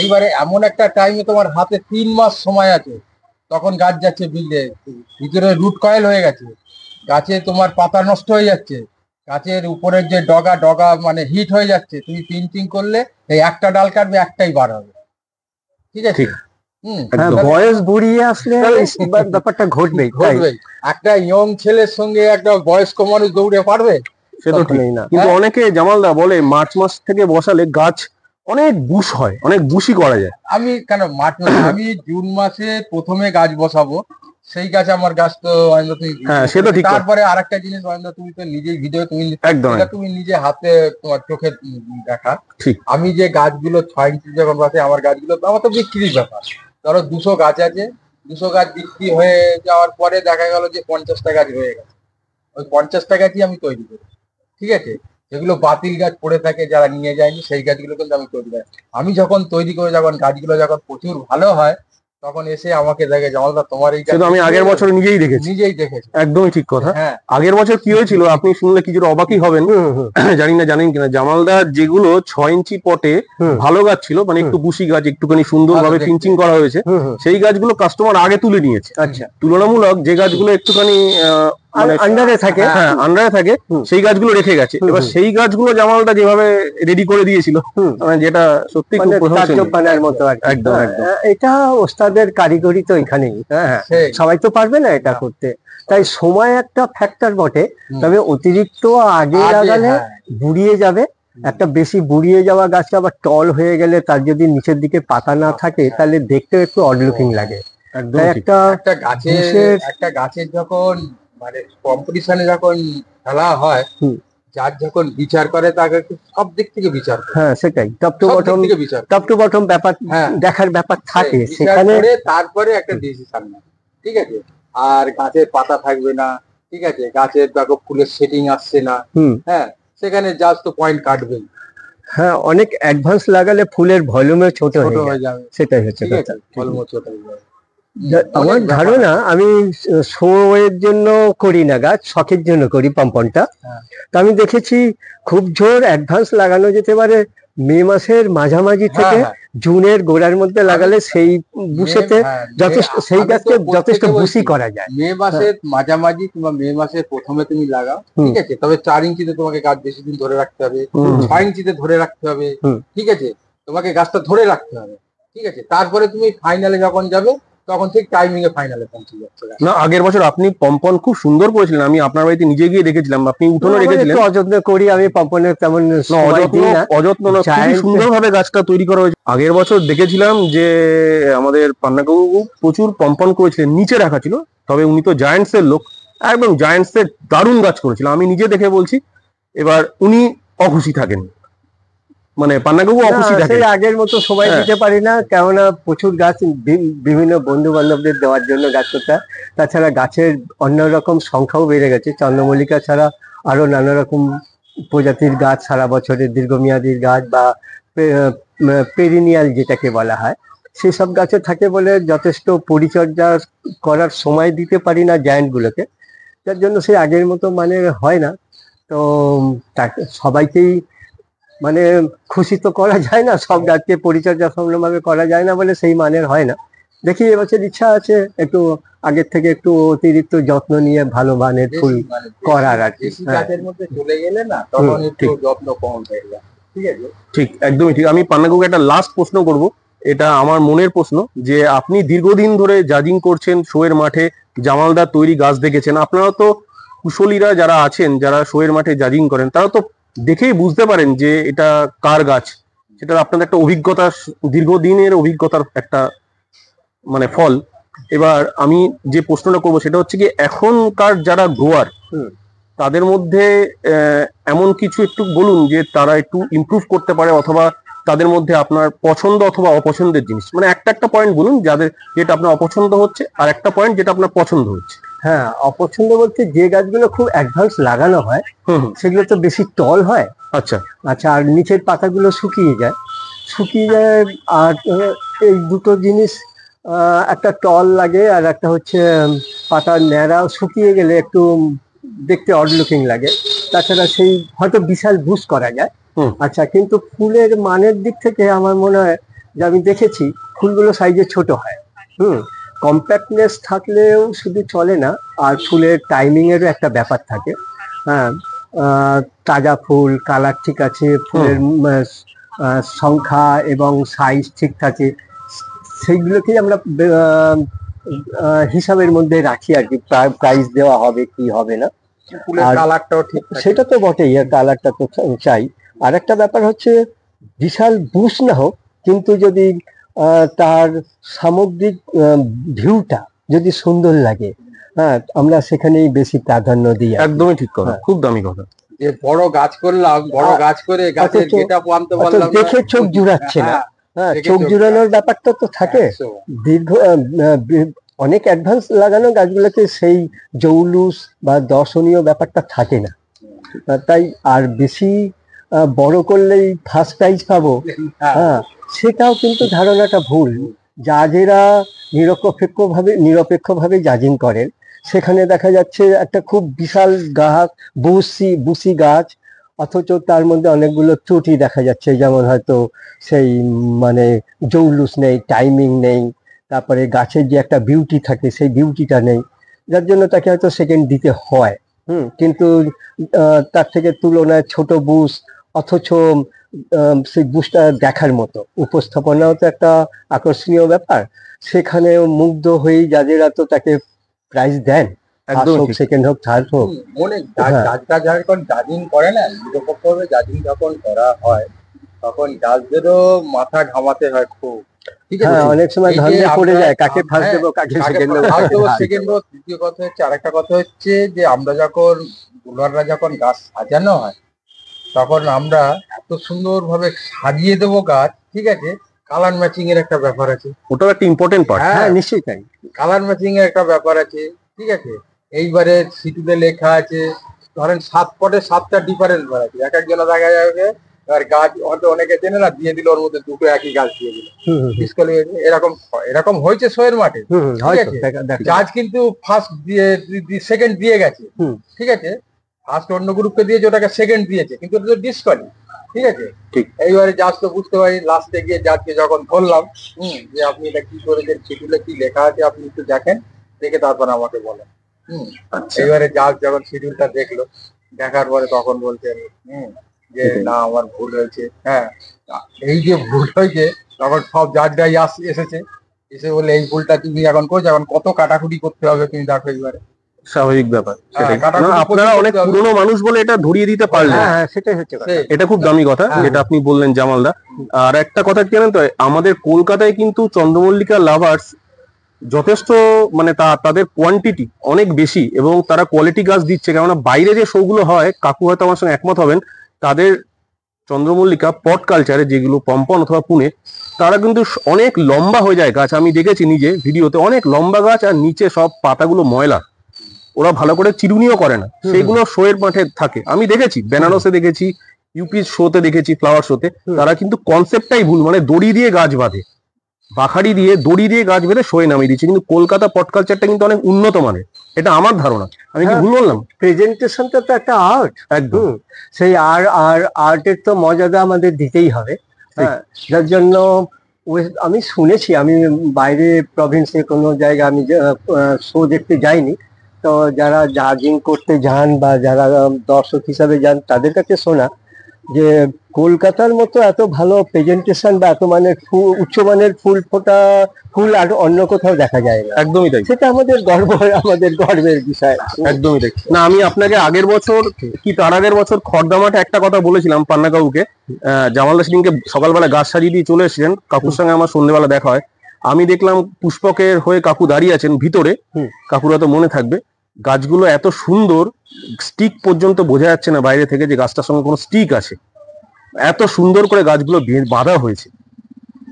এইবারে এমন একটা টাইমে তোমার হাতে 3 মাস সময় আছে, তখন গাছ যাচ্ছে বিল্ডে, ভিতরে রুট কয়েল হয়ে গেছে, গাছে তোমার পাতা নষ্ট হয়ে যাচ্ছে, গাছের উপরের যে ডগা মানে হিট হয়ে যাচ্ছে। তুমি পিঞ্চিং করলে এই একটা ডাল কাটবে, একটাই বার হবে, ঠিক আছে? ঠিক। হ্যাঁ, একদম। বয়স বুড়িয়ে আসলে ব্যাপারটা ঘটবেই, তাই। ঘটবেই। একটা ইয়ং ছেলের সঙ্গে একটা বয়স্ক মানুষ দৌড়ে পারবে? সে তো ঠিক। কখনোই না। কিন্তু হ্যাঁ। অনেকে জামালদা বলে মার্চ মাস থেকে বসালে গাছ অনেক বুশ হয়, অনেক বুশি করা যায়। আমি কেন আমি জুন মাসে প্রথমে গাছ বসাবো, সেই গাছ আমার গাছ তো অয়ন তুমি হ্যাঁ, সে তো ঠিক কথা। তারপরে আরেকটা জিনিস অয়ন, তুমি তো নিজেই ভিডিও তুমি একদম, এটা তুমি নিজে হাতে তোমার চোখে দেখা। ঠিক। আমি যে গাছগুলো 6 ইঞ্চি যখন বসে, আমার গাছগুলো আমার তো বিক্রির ব্যাপার। ধরো 200 গাছ আছে, 200 গাছ বিক্রি হয়ে যাওয়ার পরে দেখা গেল যে 50টা গাছ রয়ে গেছে। ওই 50টা গাছই আমি তৈরি করি, ঠিক আছে? যেগুলো বাতিল গাছ পড়ে থাকে, যারা নিয়ে যায়নি, সেই গাছগুলো কিন্তু আমি তৈরি করি। আমি যখন তৈরি করে, যখন গাছগুলো যখন প্রচুর ভালো হয়, তখন এসে আমাকে দেখে, জামালদা তোমার এই সে তো আমি আগের বছর নিজেই দেখেছি। নিজেই দেখেছি। একদমই ঠিক কথা। হ্যাঁ, আগের বছর কি হয়েছিল আপনি শুনলে কিছুটা অবাকই হবেন। জানি না জানেন কিনা, জামালদার যেগুলো 6 ইঞ্চি পটে হুম। ভালো গাছ ছিল, মানে একটু বুশি গাছ, একটুখানি সুন্দরভাবে ভালো দেখতে। পিঞ্চিং করা হয়েছে, সেই গাছগুলো কাস্টমার আগে তুলে নিয়েছে। আচ্ছা, তুলনামূলক যে গাছগুলো একটুখানি মানে আন্ডারে থাকে। হ্যাঁ আন্ডারে থাকে, হুম। সেই গাছগুলো রেখে গেছে। হুম, এবার হুম। সেই গাছগুলো জামালদা যেভাবে রেডি করে দিয়েছিল, হুম। মানে যেটা সত্যি খুব মানে প্রশংসনীয়। তাজ্জব মতো আর কি। একদম, হ্যাঁ, একদম। এটা ওস্তাদের কারিগরি তো এখানেই। হ্যাঁ, হ্যাঁ, সেই। সবাই তো পারবে না এটা না। করতে, তাই সময় একটা ফ্যাক্টর বটে। হুম। তবে অতিরিক্ত আগে লাগালে হ্যাঁ, বুড়িয়ে যাবে। একটা বেশি বুড়িয়ে যাওয়া গাছটা আবার টল হয়ে গেলে, তার যদি নিচের দিকে পাতা না থাকে, তাহলে দেখতেও একটু অড লুকিং লাগে। একদম তাই ঠিক। একটা বুশের- একটা গাছের যখন মানে কম্পিটিশনে যখন খেলা হয়, হুম। যার যখন বিচার করে, তাকে একটু সব দিক থেকে বিচার করে, হ্যাঁ, সেটাই, টপ টু সব দিক বটম, থেকে বিচার করে। টপ টু বটম ব্যাপার হ্যাঁ। দেখার ব্যাপার থাকে বিচার সেখানে। করে তারপরে একটা ডিসিশন নেয়, ঠিক আছে? আর গাছের পাতা থাকবে না, ঠিক আছে, গাছের দেখো ফুলের সেটিং আসছে না, হুম। হ্যাঁ, সেখানে জাস্ট তো পয়েন্ট কাটবেই, হ্যাঁ, অনেক অ্যাডভান্স লাগালে ফুলের ভলিউমে ছোট ছোট হয়ে যায়, হয়ে যাবে, সেটাই হচ্ছে ঠিক কথা। আছে, অলমোস্ট ছোট হয়ে যাবে। আমার ধারণা, আমি শো এর জন্য করি না গাছ, শখের জন্য করি পম্পনটা। হ্যাঁ। তো আমি দেখেছি খুব জোর অ্যাডভান্স লাগানো যেতে পারে মে মাসের মাঝামাঝি থেকে জুনের গোড়ার মধ্যে লাগালে সেই বুসেতে যথেষ্ট, সেই গাছকে যথেষ্ট বুসি করা যায়। মে মাসের মাঝামাঝি কিংবা মে মাসের প্রথমে তুমি লাগাও, ঠিক আছে? তবে 4 ইঞ্চিতে তোমাকে গাছ বেশি দিন ধরে রাখতে হবে, 6 ইঞ্চিতে ধরে রাখতে হবে, ঠিক আছে? তোমাকে গাছটা ধরে রাখতে হবে, ঠিক আছে? তারপরে তুমি ফাইনালে যখন যাবে তখন ঠিক টাইমিং এ ফাইনালে পৌঁছে যাচ্ছে। না, আগের বছর আপনি পম্পন খুব সুন্দর করেছিলেন, আমি আপনার বাড়িতে নিজে গিয়ে দেখেছিলাম, আপনি উঠোনে রেখেছিলেন। অযত্ন করি আমি পম্পনের, তেমন অযত্ন না, খুবই সুন্দরভাবে গাছটা তৈরি করা হয়েছে। আগের বছর দেখেছিলাম যে আমাদের পান্নাকাকু প্রচুর পম্পন করেছিলেন, নিচে রাখা ছিল, তবে উনি তো জায়ান্টস এর লোক, একদম জায়ান্টস এর দারুণ গাছ করেছিল, আমি নিজে দেখে বলছি। এবার উনি অখুশি থাকেন, মানে পান্নাকাকু অখুশি থাকেন। আগের মতো সময় দিতে পারি না, কেননা প্রচুর গাছ বিভিন্ন বন্ধু বান্ধবদের দেওয়ার জন্য গাছ করতে। তাছাড়া গাছের অন্যরকম সংখ্যাও বেড়ে গেছে, চন্দ্রমল্লিকা ছাড়া আরো নানা রকম প্রজাতির গাছ, সারা বছরের দীর্ঘমেয়াদীর গাছ বা পেরিনিয়াল যেটাকে বলা হয়, সেসব গাছে থাকে বলে যথেষ্ট পরিচর্যা করার সময় দিতে পারি না জায়ান্ট গুলোকে, যার জন্য সে আগের মতো মানে হয় না। তো সবাইকেই মানে খুশি তো করা যায় না, সব গাছকে পরিচর্যা সম্পূর্ণভাবে করা যায় না বলে সেই মানের হয় না। দেখি এবছর ইচ্ছা আছে একটু আগের থেকে একটু অতিরিক্ত যত্ন নিয়ে ভালো মানের ফুল করার আর কি। গাছের মধ্যে চলে গেলে না তখন একটু যত্ন কম হয়ে যায়, ঠিক আছে? ঠিক, একদমই ঠিক। আমি পান্নাকাকুকে একটা লাস্ট প্রশ্ন করব, এটা আমার মনের প্রশ্ন, যে আপনি দীর্ঘদিন ধরে জাজিং করছেন, শোয়ের মাঠে জামালদার তৈরি গাছ দেখেছেন, আপনারা তো কুশলীরা যারা আছেন, যারা শোয়ের মাঠে জাজিং করেন, তারা তো দেখেই বুঝতে পারেন যে এটা কার গাছ। সেটা আপনাদের একটা অভিজ্ঞতা, দীর্ঘদিনের অভিজ্ঞতার একটা মানে ফল। এবার আমি যে প্রশ্নটা করবো সেটা হচ্ছে কি, এখনকার যারা গ্রোয়ার তাদের মধ্যে এমন কিছু একটু বলুন যে তারা একটু ইমপ্রুভ করতে পারে, অথবা তাদের মধ্যে আপনার পছন্দ অথবা অপছন্দের জিনিস, মানে একটা পয়েন্ট বলুন যাদের, যেটা আপনার অপছন্দ হচ্ছে, আর একটা পয়েন্ট যেটা আপনার পছন্দ হচ্ছে। হ্যাঁ, অপছন্দ বলতে যে গাছগুলো খুব অ্যাডভান্স লাগানো হয় সেগুলো তো বেশি টল হয়। আচ্ছা আচ্ছা, আর নিচের পাতাগুলো শুকিয়ে যায়। আর এই দুটো জিনিস, একটা টল লাগে আর একটা হচ্ছে পাতার ন্যাড়া, শুকিয়ে গেলে একটু দেখতে অড লুকিং লাগে। তাছাড়া সেই হয়তো বিশাল বুশ করা যায়। আচ্ছা, কিন্তু ফুলের মানের দিক থেকে আমার মনে হয় যে আমি দেখেছি ফুলগুলো সাইজে ছোট হয়। কম্প্যাক্টনেস থাকলেও শুধু চলে না, আর ফুলের টাইমিং এরও একটা ব্যাপার থাকে। হ্যাঁ, তাজা ফুল, কালার ঠিক আছে, ফুলের সংখ্যা এবং সাইজ ঠিক থাকে, সেইগুলোকেই আমরা হিসাবের মধ্যে রাখি আর কি, প্রাইস দেওয়া হবে কি হবে না। ফুলের কালারটাও ঠিক, সেটা তো বটেই, আর কালারটা তো চাই। আর একটা ব্যাপার হচ্ছে বিশাল বুশ না হোক, কিন্তু যদি তার সামগ্রিক ভিউটা যদি সুন্দর লাগে, হ্যাঁ, আমরা সেখানেই বেশি প্রাধান্য দিই। একদমই ঠিক কথা, খুব দামি কথা। যে বড় গাছ করলাম, বড় গাছ করে গাছের গেটআপ আনতে পারলাম না, দেখে চোখ জুড়াচ্ছে না। হ্যাঁ, চোখ জুড়ানোর ব্যাপারটা তো থাকে। দীর্ঘ অনেক অ্যাডভান্স লাগানো গাছগুলোতে সেই জৌলুস বা দর্শনীয় ব্যাপারটা থাকে না, তাই আর বেশি বড় করলেই ফার্স্ট প্রাইজ পাবো, হ্যাঁ, সেটাও কিন্তু ধারণাটা ভুল। জাজেরা নিরপেক্ষভাবে জাজিং করেন, সেখানে দেখা যাচ্ছে একটা খুব বিশাল গাছ, বুসি গাছ, অথচ তার মধ্যে অনেকগুলো ত্রুটি দেখা যাচ্ছে, যেমন হয়তো সেই মানে জৌলুস নেই, টাইমিং নেই, তারপরে গাছের যে একটা বিউটি থাকে সেই বিউটিটা নেই, যার জন্য তাকে হয়তো সেকেন্ড দিতে হয়। কিন্তু তার থেকে তুলনায় ছোট বুশ, অথচ সেই বুশটা দেখার মতো, উপস্থাপনাও তো একটা আকর্ষণীয় ব্যাপার, সেখানে মুগ্ধ হয়েই যাদেরা তো তাকে প্রাইজ দেন, সেকেন্ড হোক থার্ড হোক। মনে গাছটা যখন জাজিং করে না, নিরপেক্ষভাবে জাজিং যখন করা হয় তখন গাছদেরও মাথা ঘামাতে হয় খুব, ঠিক আছে? অনেক সময় ধান্দা পড়ে যায়, কাকে ফার্স্ট দেবো, কাকে সেকেন্ড দেবো। দ্বিতীয় কথা হচ্ছে, আরেকটা কথা হচ্ছে যে আমরা যখন বুলাররা যখন গাছ সাজানো হয় তখন আমরা এত সুন্দর ভাবে সাজিয়ে দেবো গাছ, ঠিক আছে? কালার ম্যাচিং এর একটা ব্যাপার আছে, ওটাও একটা ইম্পর্টেন্ট পার্ট। হ্যাঁ, নিশ্চয়ই তাই, কালার ম্যাচিং এর একটা ব্যাপার আছে, ঠিক আছে? এইবারে সিটিতে লেখা আছে, ধরেন 7 পটে 7টা ডিফারেন্স ভ্যারাইটি, এক একজনে দেখা যাবে আর গাছ হয়তো অনেকে চেনে না, দিয়ে দিল ওর মধ্যে দুটো একই গাছ দিয়ে দিল, ডিসকালি এরকম এরকম হয়েছে শোয়ের মাঠে। হয়তো গাছ কিন্তু ফার্স্ট দিয়ে সেকেন্ড দিয়ে গেছে, ঠিক আছে, ফার্স্ট অন্য গ্রুপকে দিয়েছে, ওটাকে সেকেন্ড দিয়েছে, কিন্তু ওটা তো ডিসকালি, ঠিক আছে। ঠিক। এইবারে জাজ তো বুঝতে পারি, লাস্টে গিয়ে জাজকে যখন ধরলাম যে আপনি এটা কি করেছেন, শিডিউলে কি লেখা আছে আপনি একটু দেখেন, দেখে তারপর আমাকে বলেন। এইবারে জাজ যখন শিডিউলটা দেখলো, দেখার পরে তখন বলছেন যে না আমার ভুল হয়েছে। হ্যাঁ, এই যে ভুল হয়েছে তখন সব জাজরাই এসেছে, এসে বলে এই ভুলটা তুমি এখন করছো, এখন কত কাটাকুটি করতে হবে তুমি দেখো এইবারে। স্বাভাবিক ব্যাপার, সেটাই। কাটাকুটি না, আপনারা করতে অনেক হবে। পুরনো মানুষ বলে এটা ধরিয়ে দিতে পারলেন, হ্যাঁ সেটাই হচ্ছে কথা। এটা খুব দামি কথা যেটা আপনি বললেন জামালদা। আর একটা কথা কি জানেন তো, আমাদের কলকাতায় কিন্তু চন্দ্রমল্লিকা লাভার্স যথেষ্ট, মানে তাদের কোয়ান্টিটি অনেক বেশি এবং তারা কোয়ালিটি গাছ দিচ্ছে। কেননা বাইরে যে শোগুলো হয়, কাকু হয়তো আমার সঙ্গে একমত হবেন, তাদের চন্দ্রমল্লিকা পট কালচারে যেগুলো পম্পন অথবা পুনে, তারা কিন্তু অনেক লম্বা হয়ে যায় গাছ। আমি দেখেছি নিজে ভিডিওতে, অনেক লম্বা গাছ আর নিচে সব পাতাগুলো ময়লা, ওরা ভালো করে চিরুনিও করে না, সেইগুলো শোয়ের মাঠে থাকে। আমি দেখেছি বেনারসে দেখেছি, ইউপি শোতে দেখেছি, ফ্লাওয়ার শোতে। তারা কিন্তু কনসেপ্টটাই ভুল, মানে দড়ি দিয়ে গাছ বাঁধে, বাখারি দিয়ে দড়ি দিয়ে গাছ বেঁধে শোয়ে নামিয়ে দিচ্ছে। কিন্তু কলকাতা পট কালচারটা কিন্তু অনেক উন্নত মানের, এটা আমার ধারণা। আমি কি ভুল বললাম? প্রেজেন্টেশনটা তো একটা আর্ট, একদম। সেই আর্টের তো মর্যাদা আমাদের দিতেই হবে। হ্যাঁ, যার জন্য আমি শুনেছি, আমি বাইরে প্রভিন্সে কোনো জায়গায় আমি শো দেখতে যাইনি, তো যারা জাজিং করতে যান বা যারা দর্শক হিসাবে যান তাদের কাছে শোনা যে কলকাতার মতো এত ভালো প্রেজেন্টেশন বা এত মানের উচ্চমানের ফুল আর অন্য কোথাও দেখা যায় না। একদমই তাই, সেটা আমাদের গর্বের বিষয়। একদমই তাই। না, আমি আপনাকে আগের বছর কি তার আগের বছর খড়দামাটে একটা কথা বলেছিলাম পান্না কাকুকে। জামালদা সেদিনকে সকালবেলা গাছ সাজিয়ে দিয়ে চলে এসেছিলেন, কাকুর সঙ্গে আমার সন্ধ্যেবেলা দেখা হয়। আমি দেখলাম পুষ্পকের হয়ে কাকু দাঁড়িয়ে আছেন ভিতরে, কাকুরা তো মনে থাকবে, গাছগুলো এত সুন্দর, স্টিক পর্যন্ত বোঝা যাচ্ছে না বাইরে থেকে যে গাছটার সঙ্গে কোনো স্টিক আছে, এত সুন্দর করে গাছগুলো বাঁধা হয়েছে,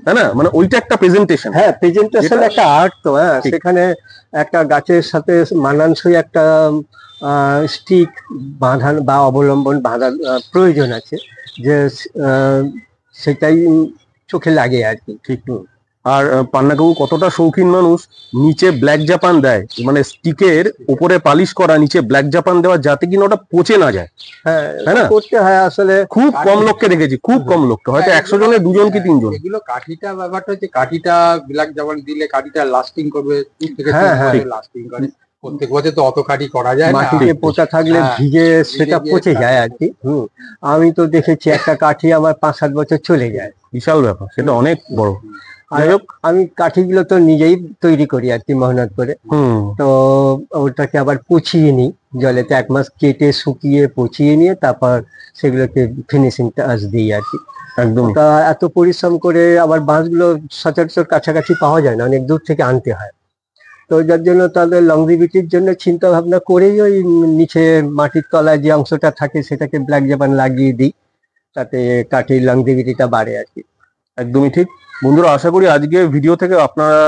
তাই না? মানে ওইটা একটা প্রেজেন্টেশন। হ্যাঁ, প্রেজেন্টেশন একটা আর্ট তো। হ্যাঁ, সেখানে একটা গাছের সাথে মানানসই একটা স্টিক বাঁধান বা অবলম্বন বাঁধার প্রয়োজন আছে, যে সেটাই চোখে লাগে আর কি। ঠিক। আর পান্না কাকু কতটা শৌখিন মানুষ, নিচে ব্ল্যাক জাপান দেয়, মানে স্টিকের উপরে পালিশ করা, নিচে ব্ল্যাক জাপান দেওয়া, যাতে কিনা ওটা পচে না যায়। হ্যাঁ, তাই না? করতে হয় আসলে। খুব কম লোককে দেখেছি, খুব কম লোককে, হয়তো 100 জনে 2 জন কি 3 জন। এগুলো কাঠিটা ব্যাপারটা হচ্ছে, কাঠিটা ব্ল্যাক যেমন দিলে কাঠিটা লাস্টিং করবে, 2 থেকে 3 হ্যাঁ, বছর লাস্টিং করে। প্রত্যেক বছর তো অত কাঠি করা যায় না, মাটিতে পোঁতা থাকলে হ্যাঁ, ভিজে সেটা ভিজে পচে গিয়ে যায় আর কি। আমি তো দেখেছি একটা কাঠি আমার 5-7 বছর চলে যায়। বিশাল ব্যাপার, সেটা অনেক বড়। আর আমি কাঠিগুলো তো নিজেই তৈরি করি আর কি, মেহনত করে। তো ওটাকে আবার পচিয়ে নিই জলেতে, 1 মাস কেটে শুকিয়ে পচিয়ে নিয়ে তারপর সেগুলোকে ফিনিশিং টাচ দিই আর কি। একদম। তা এত পরিশ্রম করে আবার বাঁশগুলো সচরাচর কাছাকাছি পাওয়া যায় না, অনেক দূর থেকে আনতে হয়। তো যার জন্য তাদের লংজিভিটির জন্য চিন্তা ভাবনা করেই ওই নিচে মাটির তলায় যে অংশটা থাকে সেটাকে ব্ল্যাক জাপান লাগিয়ে দিই, তাতে কাঠের লংজিভিটিটা বাড়ে আর কি। একদমই ঠিক। বন্ধুরা, আশা করি আজকে ভিডিও থেকে আপনারা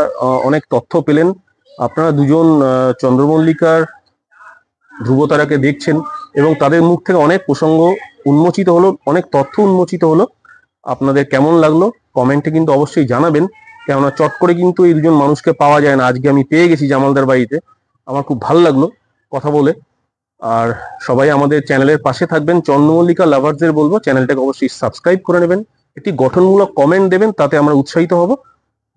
অনেক তথ্য পেলেন। আপনারা দুজন চন্দ্রমল্লিকার ধ্রুবতারাকে দেখছেন এবং তাদের মুখ থেকে অনেক প্রসঙ্গ উন্মোচিত হলো, অনেক তথ্য উন্মোচিত হলো। আপনাদের কেমন লাগলো কমেন্টে কিন্তু অবশ্যই জানাবেন, কেননা চট করে কিন্তু এই দুজন মানুষকে পাওয়া যায় না। আজকে আমি পেয়ে গেছি জামালদার বাড়িতে, আমার খুব ভালো লাগলো কথা বলে। আর সবাই আমাদের চ্যানেলের পাশে থাকবেন। চন্দ্রমল্লিকা লাভার্সদের বলবো চ্যানেলটাকে অবশ্যই সাবস্ক্রাইব করে নেবেন, একটি গঠনমূলক কমেন্ট দেবেন, তাতে আমরা উৎসাহিত হব।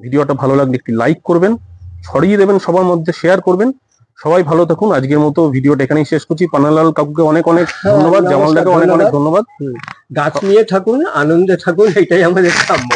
ভিডিওটা ভালো লাগলে একটি লাইক করবেন, ছড়িয়ে দেবেন, সবার মধ্যে শেয়ার করবেন। সবাই ভালো থাকুন। আজকের মতো ভিডিওটা এখানেই শেষ করছি। পান্নালাল কাকুকে অনেক অনেক ধন্যবাদ, জামালদাকে অনেক অনেক ধন্যবাদ। গাছ নিয়ে থাকুন, আনন্দে থাকুন, এটাই আমাদের কাম্য।